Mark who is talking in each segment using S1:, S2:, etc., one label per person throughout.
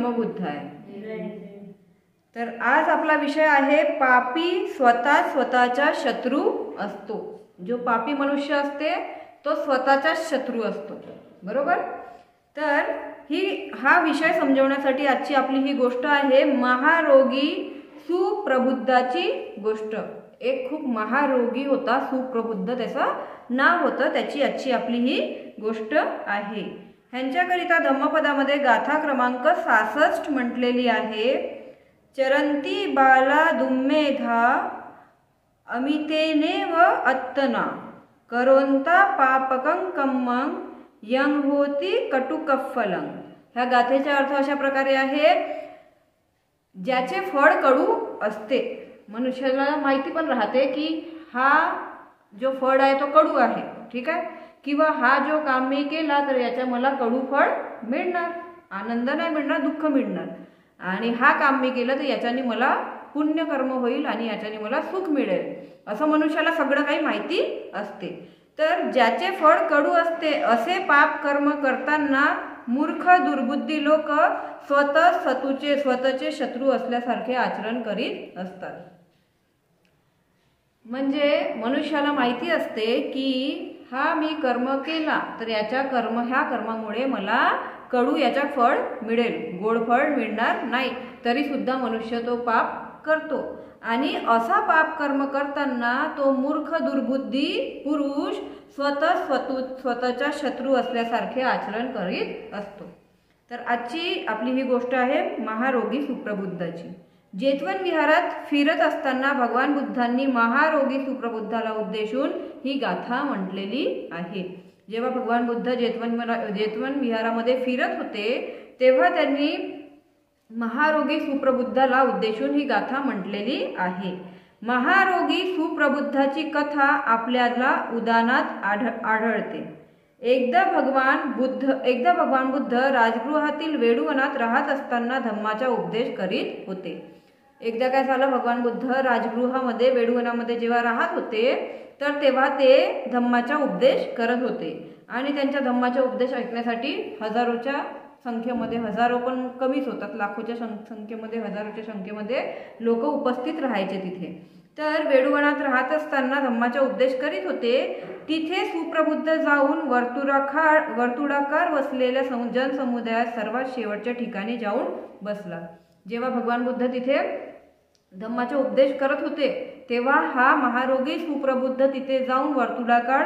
S1: धम्मबुद्ध आहे. तर आज आपला विषय आहे पापी स्वतःचा शत्रू असतो. जो पापी मनुष्य असते तो स्वतःचा शत्रू असतो, बरोबर. तर हा विषय समजवण्यासाठी आजची आपली ही गोष्ट आहे महारोगी सुप्रबुद्धाची गोष्ट. एक खूप महारोगी होता, सुप्रबुद्ध त्याचं नाव होतं. त्याची आजची आपली ही गोष्ट आहे. ह्यांच्याकरिता धम्मपदामध्ये गाथा क्रमांक 66 म्हटलेली आहे. चरंती बाला दुम्मेधा अमितेने व अत्तना करोंता पापकं कम्मं यं होती कटुकफलं. ह्या गाथेचा अर्थ अशा प्रकारे आहे, ज्याचे फळ कडू असते. मनुष्याला माहिती पण राहते की हा जो फळ आहे तो कडू आहे, ठीक आहे, किंवा हा जो काम मी केला तर याच्या मला कडू फळ मिळणार, आनंद नाही मिळणार, दुःख मिळणार. आणि हा काम मी केलं तर याच्याने मला पुण्यकर्म होईल आणि याच्याने मला सुख मिळेल, असं मनुष्याला सगळं काही माहिती असते. तर ज्याचे फळ कडू असते असे पाप कर्म करताना मूर्ख दुर्बुद्धी लोक स्वतःचे शत्रू असल्यासारखे आचरण करीत असतात. म्हणजे मनुष्याला माहिती असते की हा मी कर्म केला तर ह्या कर्मामुळे मला कडू याचा फळ मिळेल, गोड फळ मिळणार नाही, तरी सुद्धा मनुष्य तो पाप करतो. आणि असा पाप कर्म करताना तो मूर्ख दुर्बुद्धी पुरुष स्वतःचा शत्रू असल्यासारखे आचरण करीत असतो. तर आजची आपली ही गोष्ट आहे महारोगी सुप्रबुद्धाची. जेतवन विहारात फिरत असताना भगवान बुद्धांनी महारोगी सुप्रबुद्धाला उद्देशून ही गाथा म्हटलेली आहे. जेव्हा भगवान बुद्ध जेतवन विहारामध्ये फिरत होते तेव्हा त्यांनी महारोगी सुप्रबुद्धाला उद्देशून ही गाथा म्हटलेली आहे. महारोगी सुप्रबुद्धाची कथा आपल्याला उदानात आढळते. एकदा भगवान बुद्ध राजगृहातील वेडूवनात राहत असताना धम्माचा उपदेश करीत होते. एकदा काय झालं, भगवान बुद्ध राजगृहामध्ये वेडूवनामध्ये जेव्हा राहत होते तर तेव्हा ते धम्माचा उपदेश करत होते. आणि त्यांच्या धम्माचा उपदेश ऐकण्यासाठी हजारोच्या संख्येमध्ये, हजारो पण कमीच होतात, लाखोच्या संख्येमध्ये, हजारोच्या संख्येमध्ये लोक उपस्थित राहायचे तिथे. तर वेडूवनात राहत असताना धम्माचा उपदेश करीत होते. तिथे सुप्रबुद्ध जाऊन वर्तुळाकार वसलेल्या जनसमुदायात सर्वात शेवटच्या ठिकाणी जाऊन बसला. जेव्हा भगवान बुद्ध तिथे धम्माचा उपदेश करत होते तेव्हा हा महारोगी सुप्रबुद्ध तिथे जाऊन वर्तुळाकार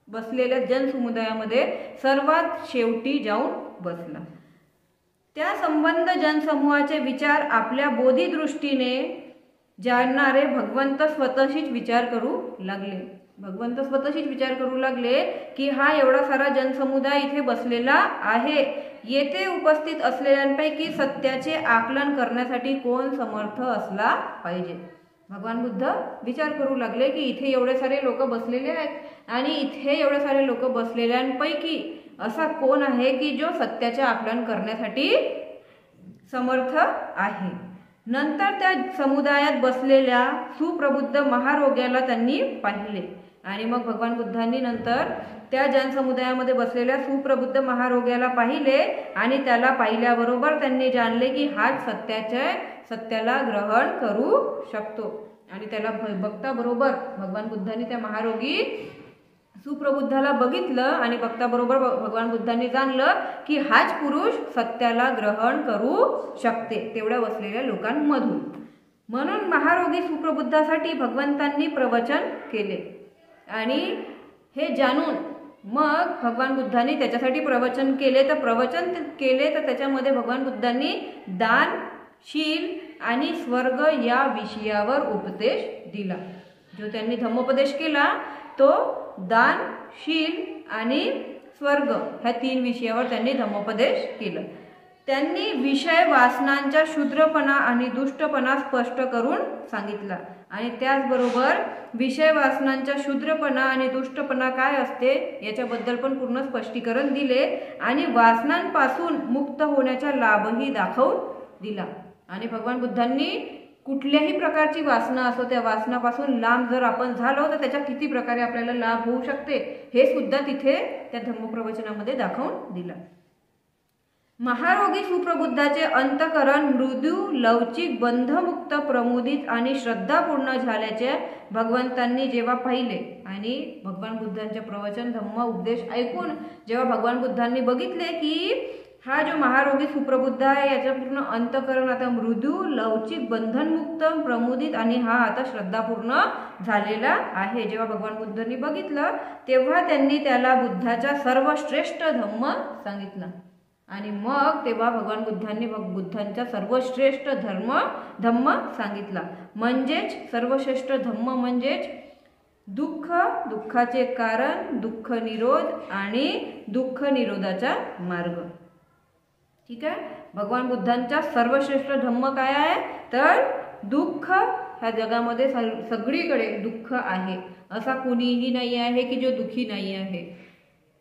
S1: बसलेल्या जनसमुदायामध्ये सर्वात शेवटी जाऊन बसला. त्या संबंध जनसमूहाचे विचार आपल्या बोधिदृष्टीने जाणणारे भगवंत स्वतःशीच विचार करू लागले की हा एवढा सारा जनसमुदाय इथे बसलेला आहे, येथे उपस्थित असलेल्यांपैकी सत्याचे आकलन करण्यासाठी कोण समर्थ असला पाहिजे. भगवान बुद्ध विचार करू लागले की इथे एवढे सारे लोक बसलेले आहेत आणि इथे एवढे सारे लोक बसलेल्यांपैकी असा कोण आहे की जो सत्याचे आकलन करण्यासाठी समर्थ आहे. नंतर त्या समुदायात बसलेल्या सुप्रबुद्ध महारोग्याला त्यांनी पाहिले आणि मग भगवान बुद्धांनी नंतर त्या जनसमुदायामध्ये बसलेल्या सुप्रबुद्ध महारोग्याला पाहिले आणि त्याला पाहिल्याबरोबर त्यांनी जाणले की हाच सत्याला ग्रहण करू शकतो. आणि त्याला बघता बरोबर भगवान बुद्धांनी त्या महारोगी सुप्रबुद्धाला बघितलं आणि बघता बरोबर भगवान बुद्धांनी जाणलं की हाच पुरुष सत्याला ग्रहण करू शकते तेवढ्या बसलेल्या लोकांमधून. म्हणून महारोगी सुप्रबुद्धासाठी भगवंतांनी प्रवचन केले आणि हे जाणून मग भगवान बुद्धांनी त्याच्यासाठी प्रवचन केले. तर त्याच्यामध्ये भगवान बुद्धांनी दान, शील आणि स्वर्ग या विषयावर उपदेश दिला. जो त्यांनी धम्मोपदेश केला तो दान, शील आणि स्वर्ग ह्या 3 विषयावर त्यांनी धम्मोपदेश केलं. त्यांनी विषय वासनांचा शूद्रपणा आणि दुष्टपणा स्पष्ट करून सांगितला आणि त्याचबरोबर विषय वासनांचा शूद्रपणा आणि दुष्टपणा काय असते याच्याबद्दल पण पूर्ण स्पष्टीकरण दिले आणि वासनांपासून मुक्त होण्याचा लाभही दाखवून दिला. आणि भगवान बुद्धांनी कुठल्याही प्रकारची वासना असो त्या वासनापासून लांब जर आपण झालो तर त्याच्या किती प्रकारे आपल्याला लाभ होऊ शकते हे सुद्धा तिथे त्या धम्मप्रवचनामध्ये दाखवून दिला. महारोगी सुप्रबुद्धाचे अंतकरण मृदू, लवचिक, बंधमुक्त, प्रमुदित आणि श्रद्धापूर्ण झाल्याचे भगवंतांनी जेव्हा पाहिले आणि भगवान बुद्धांचे प्रवचन, धम्म, उपदेश ऐकून जेव्हा भगवान बुद्धांनी बघितले की हा जो महारोगी सुप्रबुद्ध आहे याचं पूर्ण अंतकरण आता मृदू, लवचिक, बंधनमुक्त, प्रमुदित आणि हा आता श्रद्धापूर्ण झालेला आहे, जेव्हा भगवान बुद्धांनी बघितलं तेव्हा त्यांनी त्याला बुद्धाचा सर्वश्रेष्ठ धम्म सांगितला आणि मग तेव्हा भगवान बुद्धांनी बुद्धांचा सर्वश्रेष्ठ धम्म सांगितला. म्हणजेच सर्वश्रेष्ठ धम्म म्हणजेच दुःख, दुःखाचे कारण, दुःख निरोध आणि दुःख निरोधाचा मार्ग. ठीक आहे. भगवान बुद्धांचा सर्वश्रेष्ठ धम्म काय आहे तर दुःख, ह्या जगामध्ये सगळीकडे दुःख आहे, असा कुणीही नाही आहे की जो दुःखी नाही आहे.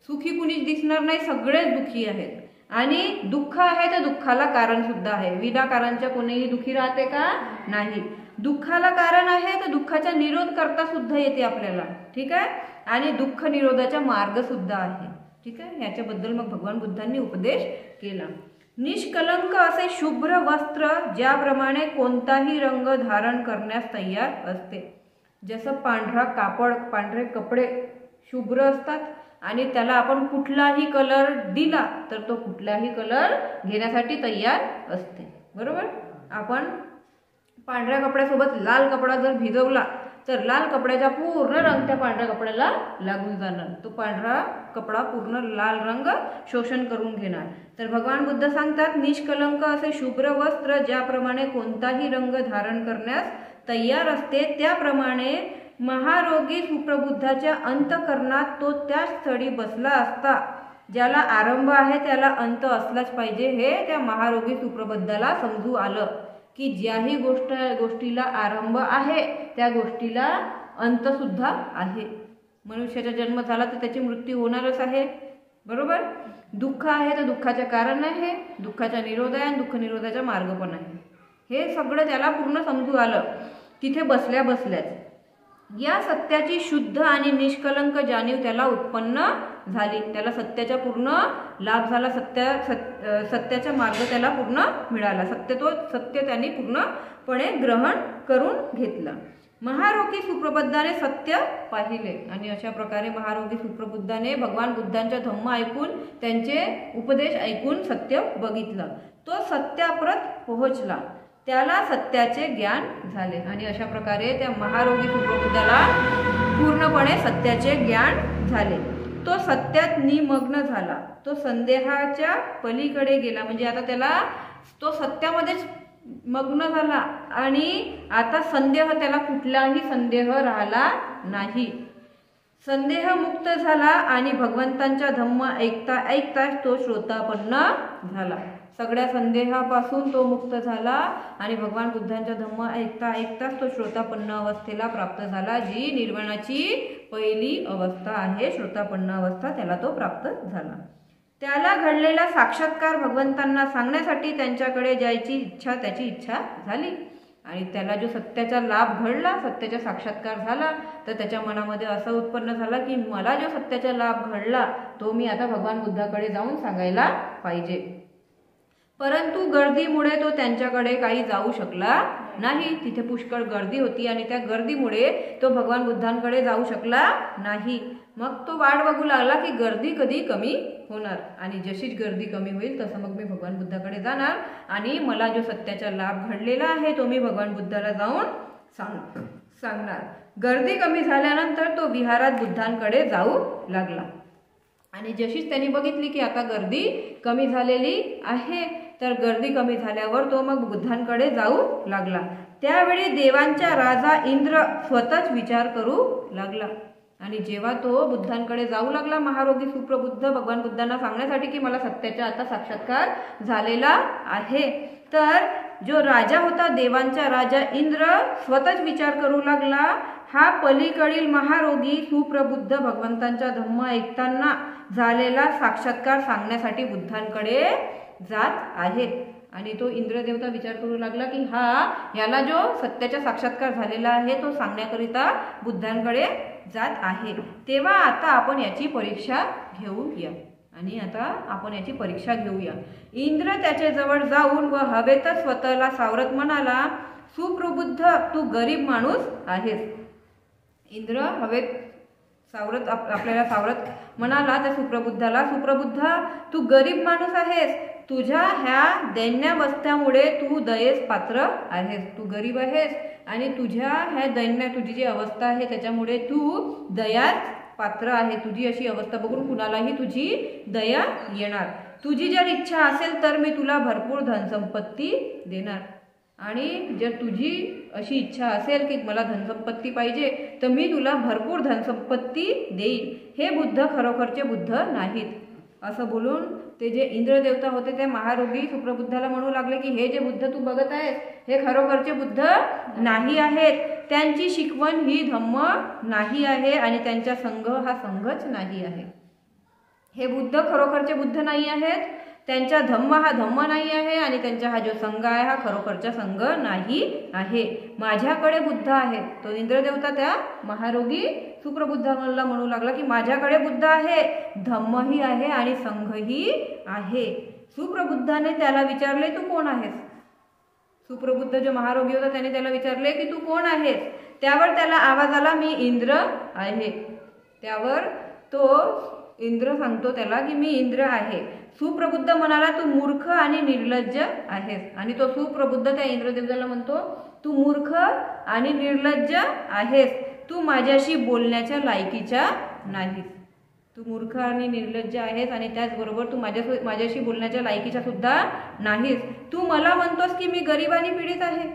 S1: सुखी कुणीच दिसणार नाही, सगळेच दुःखी आहेत. आणि दुःख आहे तर दुःखाला कारण सुद्धा आहे. विनाकारणच्या कोणीही दुःखी राहते का नाही. दुःखाला कारण आहे तर दुःखाचा निरोध करता सुद्धा येते आपल्याला. ठीक आहे. आणि दुःख निरोधाचा मार्ग सुद्धा आहे. ठीक आहे. याच्याबद्दल मग भगवान बुद्धांनी उपदेश केला. निष्कलंक असे शुभ्र वस्त्र ज्याप्रमाणे कोणताही रंग धारण करण्यास तयार असते. जसं पांढरा कापड, पांढरे कपडे शुभ्र असतात आणि त्याला आपण कुठलाही कलर दिला तर तो कुठलाही कलर घेण्यासाठी तयार असते. बरोबर. आपण पांढऱ्या कपड्यासोबत लाल कपडा जर भिजवला तर लाल कपड्याचा पूर्ण रंग त्या पांढऱ्या कपड्याला लागून जाणार. तो पांढरा कपडा पूर्ण लाल रंग शोषण करून घेणार. तर भगवान बुद्ध सांगतात निष्कलंक असे शुभ्र वस्त्र ज्याप्रमाणे कोणताही रंग धारण करण्यास तयार असते त्याप्रमाणे महारोगी सुप्रबुद्धाच्या अंतकरणात तो त्या स्थळी बसला असता. ज्याला आरंभ आहे त्याला अंत असलाच पाहिजे हे त्या महारोगी सुप्रबुद्धाला समजू आलं की ज्याही गोष्टीला आरंभ आहे त्या गोष्टीला अंत सुद्धा आहे. मनुष्याचा जन्म झाला तर त्याची मृत्यू होणारच आहे. बरोबर. दुःख आहे तर दुःखाचे कारण आहे, दुःखाचा निरोध आहे आणि दुःख निरोधाचा मार्ग पण आहे. हे सगळं त्याला पूर्ण समजू आलं तिथे बसल्या बसल्याच. या सत्याची शुद्ध आणि निष्कलंक जाणीव त्याला उत्पन्न झाली. त्याला सत्याचा पूर्ण लाभ झाला. सत्याचा मार्ग त्याला पूर्ण मिळाला. सत्य त्यांनी पूर्णपणे ग्रहण करून घेतलं. महारोगी सुप्रबुद्धाने सत्य पाहिले आणि अशा प्रकारे महारोगी सुप्रबुद्धाने भगवान बुद्धांचा धम्म ऐकून त्यांचे उपदेश ऐकून सत्य बघितलं. तो सत्याप्रत पोहोचला. त्याला सत्याचे ज्ञान झाले आणि अशा प्रकारे त्या महारोगी सुप्रबुद्धाला पूर्णपणे सत्याचे ज्ञान झाले. तो सत्यात निमग्न झाला. तो संदेहाच्या पलीकडे गेला. म्हणजे आता त्याला तो सत्यामध्येच मग्न झाला आणि आता त्याला कुठलाही संदेह राहिला नाही. संदेह मुक्त झाला आणि भगवंतांचा धम्म ऐकता ऐकताच तो श्रोतापन्न झाला. सगळ्या संदेहापासून तो मुक्त झाला आणि भगवान बुद्धांचा धम्म ऐकता ऐकताच तो श्रोतापन्न अवस्थेला प्राप्त झाला. जी निर्वाणाची पहिली अवस्था आहे, श्रोतापन्न अवस्था, त्याला तो प्राप्त झाला. त्याला घडलेला साक्षात्कार भगवंतांना सांगण्यासाठी त्यांच्याकडे जायची इच्छा त्याची इच्छा झाली आणि त्याला जो सत्याचा लाभ घडला, सत्याचा साक्षात्कार झाला तर त्याच्या मनामध्ये असं उत्पन्न झाला की मला जो सत्याचा लाभ घडला तो मी आता भगवान बुद्धाकडे जाऊन सांगायला पाहिजे. परंतु गर्दीमुळे तो त्यांच्याकडे काही जाऊ शकला नाही. तिथे पुष्कळ गर्दी होती आणि त्या गर्दीमुळे तो भगवान बुद्धांकडे जाऊ शकला नाही. मग तो वाट बघू लागला की गर्दी कधी कमी होणार आणि जशीच गर्दी कमी होईल तसं मग मी भगवान बुद्धाकडे जाणार आणि मला जो सत्याचा लाभ घडलेला आहे तो मी भगवान बुद्धाला जाऊन सांगणार. गर्दी कमी झाल्यानंतर तो विहारात बुद्धांकडे जाऊ लागला आणि जशीच त्यांनी बघितली की आता गर्दी कमी झालेली आहे तर गर्दी कमी झाल्यावर तो मग बुद्धांकडे जाऊ लागला. त्यावेळी देवांचा राजा इंद्र स्वतःच विचार करू लागला आणि जेव्हा तो बुद्धांकडे जाऊ लागला महारोगी सुप्रबुद्ध भगवान बुद्धांना सांगण्यासाठी की मला सत्याचा आता साक्षात्कार झालेला आहे तर जो राजा होता, देवांचा राजा इंद्र स्वतःच विचार करू लागला हा पलीकडील महारोगी सुप्रबुद्ध भगवंतांचा धम्म ऐकताना झालेला साक्षात्कार सांगण्यासाठी बुद्धांकडे जात आहे. आणि तो इंद्रदेवता विचार करू लागला की याला जो सत्याचा साक्षात्कार झालेला आहे तो सांगण्याकरिता बुद्धांकडे जात आहे. तेव्हा आता आपण याची परीक्षा घेऊया आणि आता आपण याची परीक्षा घेऊया. इंद्र त्याच्या जवळ जाऊन व हवेतच स्वतःला सावरत म्हणाला, सुप्रबुद्ध तू गरीब माणूस आहेस. इंद्र हवेत सावरत आपल्याला सावरत म्हणाला त्या सुप्रबुद्धाला, सुप्रबुद्धा तू गरीब माणूस आहेस. तुझ्या ह्या दैन्यावस्थेमुळे तू दयेस पात्र आहेस. तू गरीब आहेस आणि तुझ्या ह्या तुझी जी अवस्था आहे त्याच्यामुळे तू दयास पात्र आहे. तुझी अशी अवस्था बघून कुणालाही तुझी दया येणार. तुझी जर इच्छा असेल तर मी तुला भरपूर धनसंपत्ती देणार. आणि जर तुझी अशी इच्छा असेल की मला धनसंपत्ती पाहिजे तर मी तुला भरपूर धनसंपत्ती देईल. हे बुद्ध खरोखरचे बुद्ध नाहीत. असं बोलून ते जे इंद्रदेवता होते ते महारोगी सुप्रबुद्धाला म्हणू लागले की हे जे बुद्ध तू बघत आहेस हे खरोखरचे बुद्ध नाही आहेत. त्यांची शिकवण ही धम्म नाही आहे आणि त्यांचा संघ हा संघच नाही आहे. हे बुद्ध खरोखरचे बुद्ध नाही आहेत. त्यांचा धम्म हा धम्म नाही आहे आणि त्यांचा हा जो संघ आहे हा खरोखरचा संघ नाही आहे. माझ्याकडे बुद्ध आहेत. तो इंद्रदेवता त्या महारोगी सुप्रबुद्धाला म्हणू लागला की माझ्याकडे बुद्ध आहे, धम्मही आहे आणि संघही आहे. सुप्रबुद्धाने त्याला विचारले तू कोण आहेस. सुप्रबुद्ध जो महारोगी होता त्याने त्याला विचारले की तू कोण आहेस. त्यावर त्याला आवाज आला मी इंद्र आहे. त्यावर तो इंद्र सांगतो त्याला की मी इंद्र आहे. सुप्रबुद्ध म्हणाला तू मूर्ख आणि निर्लज्ज आहेस. आणि तो सुप्रबुद्ध त्या इंद्रदेवताला म्हणतो तू मूर्ख आणि निर्लज्ज आहेस. तू माझ्याशी बोलण्याच्या लायकीचा नाहीस. तू मूर्ख आणि निर्लज्ज आहेस आणि त्याचबरोबर तू माझ्याशी बोलण्याच्या लायकीचा सुद्धा नाहीस. तू मला म्हणतोस की मी गरीब आणि पीडित आहे.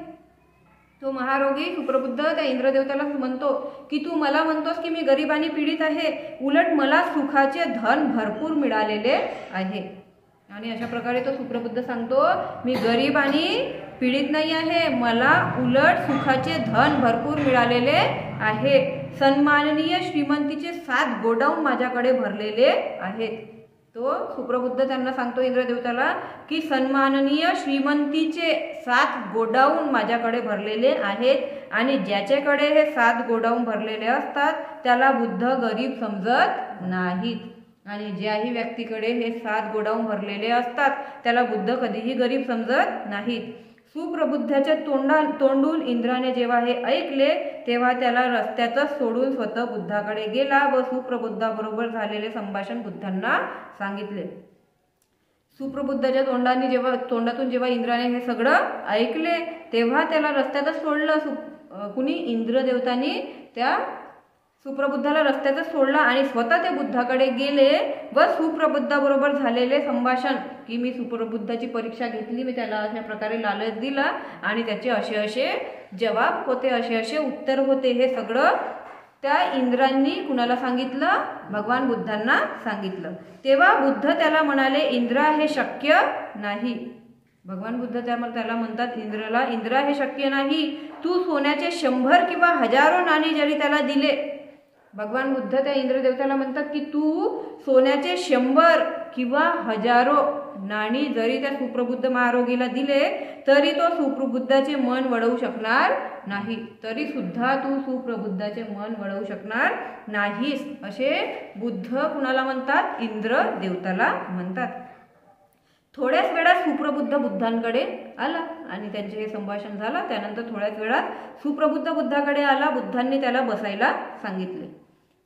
S1: तो महारोगी सुप्रबुद्ध त्या इंद्रदेवताला म्हणतो की तू मला म्हणतोस की मी गरीब आणि पीडित आहे, उलट मला सुखाचे धन भरपूर मिळालेले आहे. आणि अशा प्रकारे तो सुप्रबुद्ध सांगतो मी गरीब आणि पीडित नाही आहे, मला उलट सुखाचे धन भरपूर मिळालेले आहे. सन्माननीय श्रीमंतीचे 7 गोडाऊन माझ्याकडे भरलेले आहेत. तो सुप्रबुद्ध त्यांना सांगतो इंद्रदेवताला की सन्माननीय श्रीमंतीचे 7 गोडाऊन माझ्याकडे भरलेले आहेत आणि ज्याच्याकडे हे 7 गोडाऊन भरलेले असतात त्याला बुद्ध गरीब समजत नाहीत. आणि ज्याही व्यक्तीकडे हे 7 गोडाऊन भरलेले असतात त्याला बुद्ध कधीही गरीब समजत नाहीत. सुप्रबुद्धाच्या तोंडून इंद्राने जेव्हा हे ऐकले तेव्हा त्याला रस्त्यातच सोडून स्वतः बुद्धाकडे गेला व सुप्रबुद्धाबरोबर झालेले संभाषण बुद्धांना सांगितले. सुप्रबुद्धाच्या तोंडातून जेव्हा इंद्राने हे सगळं ऐकले तेव्हा त्याला रस्त्यातच सोडलं. कुणी इंद्रदेवतांनी त्या सुप्रबुद्धाला रस्त्यातच सोडला आणि स्वतः ते बुद्धाकडे गेले व सुप्रबुद्धाबरोबर झालेले संभाषण की मी सुप्रबुद्धाची परीक्षा घेतली, मी त्याला अशा प्रकारे लालच दिला आणि त्याचे असे असे जवाब होते, असे असे उत्तर होते, हे सगळं त्या इंद्रांनी कुणाला सांगितलं, भगवान बुद्धांना सांगितलं. तेव्हा बुद्ध त्याला म्हणाले इंद्रा हे शक्य नाही. भगवान बुद्ध त्याला म्हणतात इंद्राला, इंद्रा हे शक्य नाही. तू सोन्याचे 100 किंवा हजारो नाणी जरी त्याला दिले, भगवान बुद्ध त्या इंद्रदेवताला म्हणतात की तू सोन्याचे 100 किंवा हजारो नाणी जरी त्या सुप्रबुद्ध महारोगीला दिले तरी तो सुप्रबुद्धाचे मन वळवू शकणार नाही. तरी सुद्धा तू सुप्रबुद्धाचे मन वळवू शकणार नाहीस. असे बुद्ध कुणाला म्हणतात, इंद्र देवताला म्हणतात. थोड्याच वेळात सुप्रबुद्ध बुद्धांकडे आला आणि त्यांचे हे संभाषण झालं. त्यानंतर थोड्याच वेळात सुप्रबुद्ध बुद्धाकडे आला. बुद्धांनी त्याला बसायला सांगितले.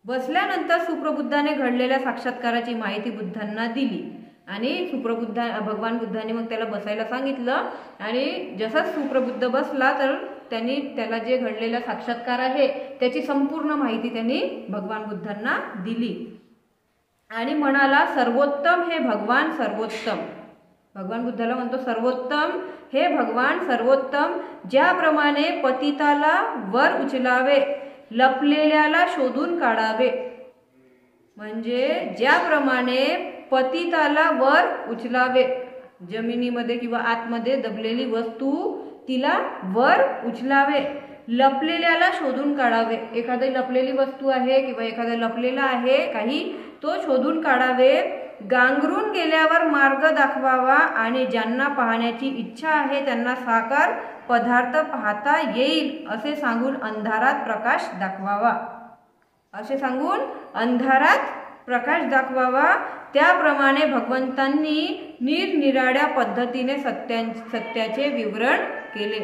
S1: बसल्यानंतर सुप्रबुद्धाने घडलेल्या साक्षात्काराची माहिती बुद्धांना दिली आणि भगवान बुद्धांनी मग त्याला बसायला सांगितलं. आणि जसाच सुप्रबुद्ध बसला तर त्यांनी त्याला जे घडलेला साक्षात्कार आहे त्याची संपूर्ण माहिती त्यांनी भगवान बुद्धांना दिली आणि म्हणाला सर्वोत्तम हे भगवान सर्वोत्तम. भगवान बुद्धाला म्हणतो सर्वोत्तम हे भगवान सर्वोत्तम. ज्याप्रमाणे पतिताला वर उचलावे, लपलेल्याला शोधून काढावे. म्हणजे ज्याप्रमाणे पतिताला वर उचलावे, जमिनीमध्ये किंवा आतमध्ये दबलेली वस्तू तिला वर उचलावे, लपलेल्याला शोधून काढावे. एखादी लपलेली वस्तू आहे किंवा एखादा लपलेला आहे काही, तो शोधून काढावे. गांगरून गेल्यावर मार्ग दाखवावा आणि ज्यांना पाहण्याची इच्छा आहे त्यांना साकार पदार्थ पाहता येईल असे सांगून अंधारात प्रकाश दाखवावा. असे सांगून अंधारात प्रकाश दाखवावा, त्याप्रमाणे भगवंतांनी निरनिराळ्या पद्धतीने सत्याचे विवरण केले.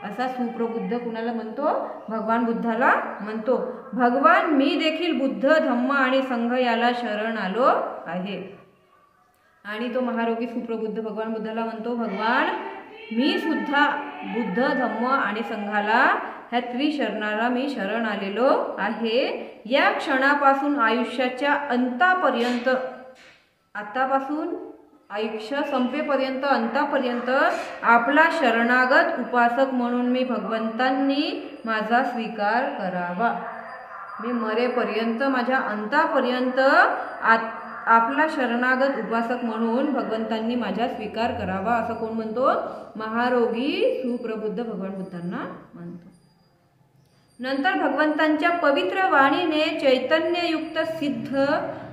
S1: असा सुप्रबुद्ध कुणाला म्हणतो? भगवान बुद्धाला म्हणतो. भगवान मी देखील बुद्ध, धम्म आणि संघ याला शरण आलो आहे. आणि तो महारोगी सुप्रबुद्ध भगवान बुद्धाला म्हणतो, भगवान मी सुद्धा बुद्ध, धम्म आणि संघाला, ह्या त्रिशरणाला मी शरण आलेलो आहे. या क्षणापासून आयुष्याच्या अंतापर्यंत, आतापासून आयुष्य संपेपर्यंत, अंतापर्यंत आपला शरणागत उपासक म्हणून मी भगवंतांनी माझा स्वीकार करावा. मी मरेपर्यंत, माझ्या अंतापर्यंत आपला शरणागत उपासक म्हणून भगवंतांनी माझा स्वीकार करावा, असं कोण म्हणतो? महारोगी सुप्रबुद्ध भगवान बुद्धांना म्हणतो. नंतर भगवंतांच्या पवित्र वाणीने चैतन्ययुक्त, सिद्ध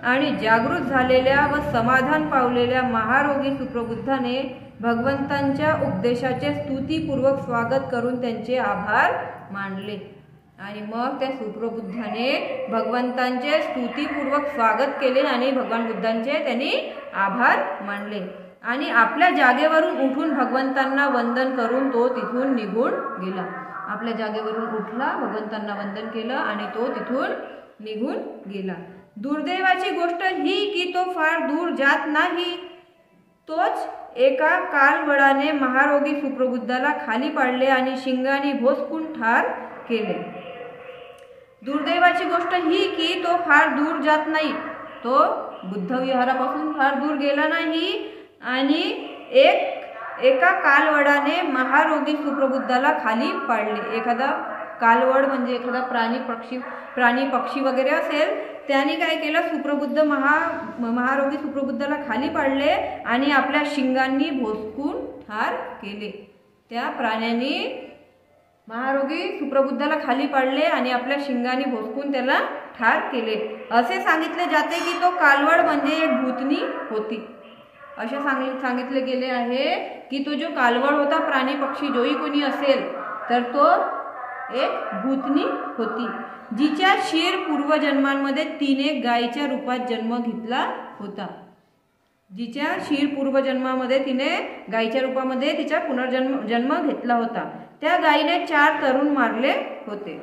S1: आणि जागृत झालेल्या व समाधान पावलेल्या महारोगी सुप्रबुद्धाने भगवंतांच्या उपदेशाचे स्तुतीपूर्वक स्वागत करून त्यांचे आभार मानले. आणि मग त्या सुप्रबुद्धाने भगवंतांचे स्तुतीपूर्वक स्वागत केले आणि भगवान बुद्धांचे त्यांनी आभार मानले. आणि आपल्या जागेवरून उठून भगवंतांना वंदन करून तो तिथून निघून गेला. आपल्या जागेवरून उठला, भगवंतांना वंदन केलं आणि तो तिथून निघून गेला. दुर्दैवाची गोष्ट ही की तो फार दूर जात नाही. तोच एका कालवडाने महारोगी सुप्रबुद्धाला खाली पाडले आणि शिंगाने भोसकून ठार केले. दुर्दैवाची गोष्ट ही की तो फार दूर जात नाही. तो बुद्ध विहारापासून फार दूर गेला नाही आणि एका कालवडाने महारोगी सुप्रबुद्धाला खाली पाडले. एखादा कालवड म्हणजे एखादा प्राणी पक्षी वगैरे असेल, त्याने काय केलं? सुप्रबुद्ध महारोगी सुप्रबुद्धाला खाली पाडले आणि आपल्या शिंगांनी भोसकून ठार केले. त्या प्राण्याने महारोगी सुप्रबुद्धाला खाली पाडले आणि आपल्या शिंगाने भोसकून त्याला ठार केले. असे सांगितले जाते की तो कालवड म्हणजे एक भूतनी होती. असे सांगितले गेले आहे की तो जो कालवड होता, प्राणी पक्षी जोही कोणी असेल, तर तो एक भूतनी होती, जिच्या शीर पूर्वजन्मांमध्ये तिने गायीच्या रूपात जन्म घेतला होता. जिच्या शीर पूर्वजन्मामध्ये तिने गायीच्या रूपामध्ये तिचा जन्म घेतला होता. त्या गायीने 4 तरुण मारले होते.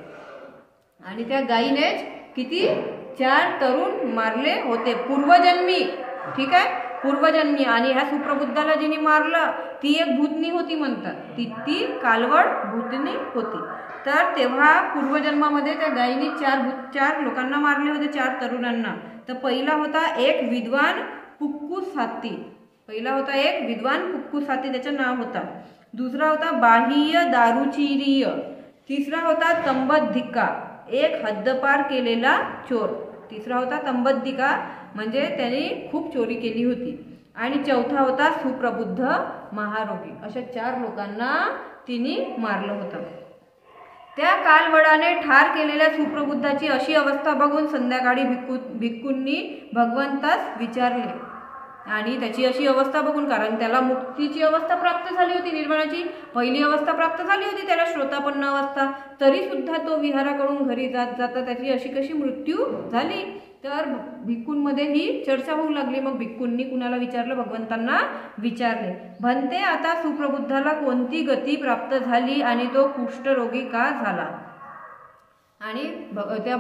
S1: आणि त्या गायीनेच किती? 4 तरुण मारले होते पूर्वजन्मी. ठीक आहे, पूर्वजन्मी. आणि ह्या सुप्रबुद्धाला जिने मारलं ती एक भूतनी होती म्हणतात. ती कालवड भूतनी होती. तर तेव्हा पूर्वजन्मामध्ये त्या गायीने 4 लोकांना मारले होते, 4 तरुणांना. तर पहिला होता एक विद्वान पुक्कुसाती. त्याचं नाव होता. दुसरा होता बाह्य दारुचिरीय. तिसरा होता तंबद्धिका, एक हद्दपार केलेला चोर. तिसरा होता तंबद्धिका, म्हणजे त्याने खूप चोरी केली होती. आणि चौथा होता सुप्रबुद्ध महारोगी. अशा 4 लोकांना तिने मारलं होतं. त्या कालवडाने ठार केलेल्या सुप्रबुद्धाची अशी अवस्था बघून संध्याकाळी भिक्खूंनी भगवंतास विचारले. आणि त्याची अशी अवस्था बघून, कारण त्याला मुक्तीची अवस्था प्राप्त झाली होती, निर्वाणाची पहिली अवस्था प्राप्त झाली होती त्याला, श्रोतापन्न अवस्था, तरी सुद्धा तो विहाराकडून घरी जाता त्याची अशी कशी मृत्यू झाली. तर भिक्खूंमध्ये ही चर्चा होऊ लागली. मग भिक्खूंनी कुणाला विचारलं? भगवंतांना विचारले. भन्ते, आता सुप्रबुद्धाला कोणती गती प्राप्त झाली आणि तो कुष्ठरोगी का झाला? आणि त्या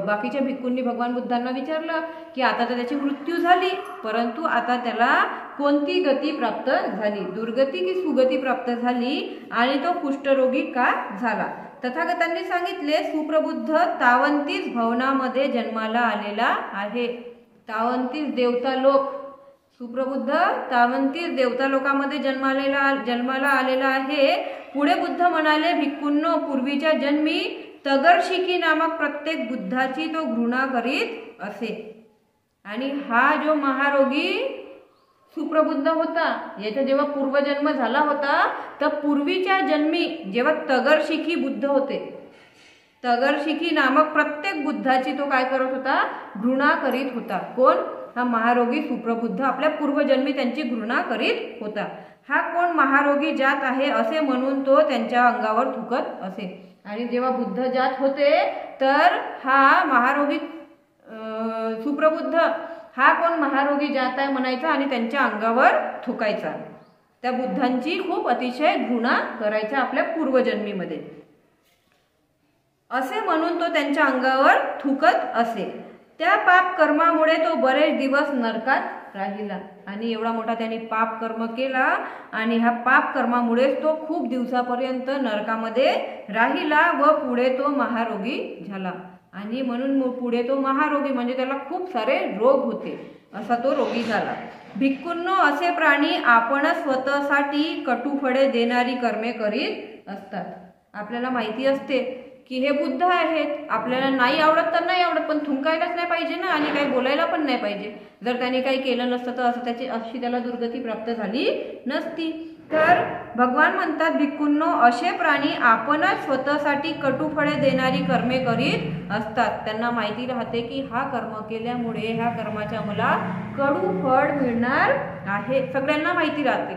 S1: बाकीच्या भिक्खूंनी भगवान बुद्धांना विचारलं की आता तर त्याची मृत्यू झाली, परंतु आता त्याला कोणती गती प्राप्त झाली? दुर्गती की सुगती प्राप्त झाली आणि तो कुष्ठरोगी का झाला? तथागतांनी सांगितले, सुप्रबुद्ध तावंतीस भवनामध्ये जन्माला आलेला आहे. तावंतीस देवतालोक, सुप्रबुद्ध तावंतीस देवतालोकामध्ये जन्माला आलेला आहे. पुढे बुद्ध म्हणाले, भिक्खूंनो, पूर्वीच्या जन्मी तगरशिकी नामक प्रत्येक बुद्धाची तो घृणा करीत असे. आणि हा जो महारोगी सुप्रबुद्ध होता, याचा जेव्हा पूर्वजन्म झाला होता, तर पूर्वीच्या जन्मी जेव्हा तगरशिकी बुद्ध होते, तगरशिकी नामक प्रत्येक बुद्धाची तो काय करत होता? घृणा करीत होता. कोण? हा महारोगी सुप्रबुद्ध आपल्या पूर्वजन्मी त्यांची घृणा करीत होता. हा कोण महारोगी जात आहे असे म्हणून तो त्यांच्या अंगावर थुकत असे. आणि जेव्हा बुद्ध जात होते तर हा महारोगी सुप्रबुद्ध हा कोण महारोगी जात आहे म्हणायचा आणि त्यांच्या अंगावर थुकायचा. त्या बुद्धांची खूप अतिशय घृणा करायचा आपल्या पूर्वजन्मीमध्ये, असे म्हणून तो त्यांच्या अंगावर थुकत असे. त्या पाप कर्मामुळे तो बरेच दिवस नरकात राहिला आणि एवढा मोठा त्यांनी पाप कर्म केला आणि ह्या पाप कर्मामुळेच तो खूप दिवसापर्यंत नरकामध्ये राहिला व पुढे तो महारोगी झाला. आणि म्हणून पुढे तो महारोगी म्हणजे त्याला खूप सारे रोग होते, असा तो रोगी झाला. भिक्खूंनो, असे प्राणी आपण स्वतःसाठी कटुफळे देणारी कर्मे करीत असतात. आपल्याला माहिती असते की हे बुद्ध आहेत, आपल्याला नाही आवडत तर नाही आवडत, पण थुंकायलाच नाही पाहिजे ना आणि काही बोलायला पण नाही पाहिजे. जर त्याने काही केलं नसतं तर असं अशी त्याला दुर्गती प्राप्त झाली नसती. तर भगवान म्हणतात, भिक्खूंनो, असे प्राणी आपणच स्वतःसाठी कटुफळे देणारी कर्मे करीत असतात. त्यांना माहिती राहते की हा कर्म केल्यामुळे ह्या कर्माच्या मला कडू फळ मिळणार आहे. सगळ्यांना माहिती राहते.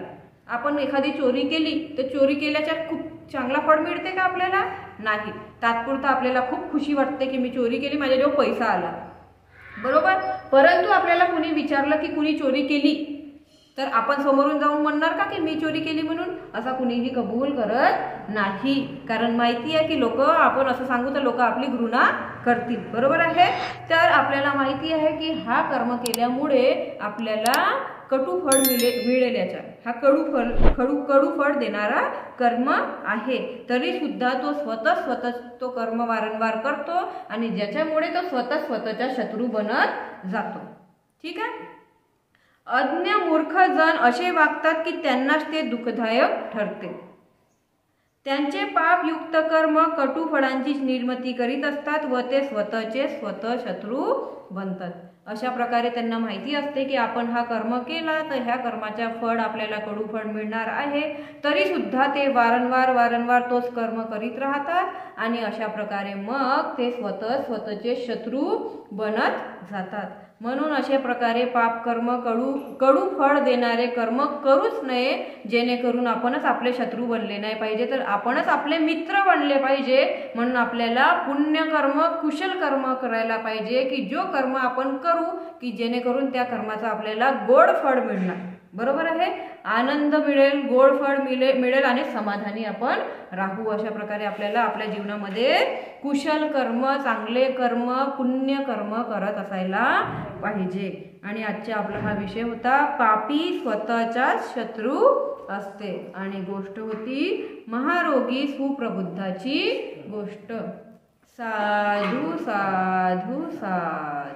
S1: आपण एखादी चोरी केली तर चोरी केल्याच्या खूप चांगला फळ मिळते का आपल्याला? नाही. तात्पुरतं आपल्याला खूप खुशी वाटते की मी चोरी केली, माझ्याजवळ पैसा आला, बरोबर. परंतु आपल्याला कुणी विचारलं की कुणी चोरी केली तर आपण समोरून जाऊन म्हणणार का की मी चोरी केली म्हणून? असा कुणीही कबूल करत नाही, कारण माहिती आहे की लोक, आपण असं सांगू तर लोक आपली घृणा करतील, बरोबर आहे. तर आपल्याला माहिती आहे की हा कर्म केल्यामुळे आपल्याला कटू फळ मिळेल. याच्या हा कडू फळ देणारा कर्म आहे. तरी सुद्धा तो स्वतः तो कर्म वारंवार करतो आणि ज्याच्यामुळे तो स्वतःच्या शत्रू बनत जातो. ठीक आहे. अज्ञ मूर्ख जण असे वागतात की त्यांनाच ते दुःखदायक ठरते. त्यांचे पापयुक्त कर्म कटू फळांची निर्मिती करीत असतात व ते स्वतः शत्रू बनतात. अशा प्रकारे त्यांना माहिती असते की आपण हा कर्म केला तर ह्या कर्माच्या फळ आपल्याला कडू फळ मिळणार आहे, तरी सुद्धा ते वारंवार तोच कर्म करीत राहतात आणि अशा प्रकारे मग ते स्वतःचे शत्रू बनत जातात. म्हणून अशा प्रकारे पाप कर्म कडू फळ देणारे कर्म करूच नये, जेणेकरून आपणच आपले शत्रू बनले नाही पाहिजे, तर आपणच आपले मित्र बनले पाहिजे. म्हणून आपल्याला पुण्य कर्म, कुशल कर्म करायला पाहिजे की जो कर्म आपण करू की जेणेकरून त्या कर्माचं आपल्याला गोड फळ मिळणार, बरोबर आहे. आनंद मिळेल, गोड फळ मिळेल आणि समाधानी आपण राहू. अशा प्रकारे आपल्याला आपल्या जीवनामध्ये कुशल कर्म, चांगले कर्म, पुण्य कर्म करत असायला पाहिजे. आणि आजचा आपला हा विषय होता पापी स्वतःचाच शत्रू असते आणि गोष्ट होती महारोगी सुप्रबुद्धाची गोष्ट. साधू साधू साधू.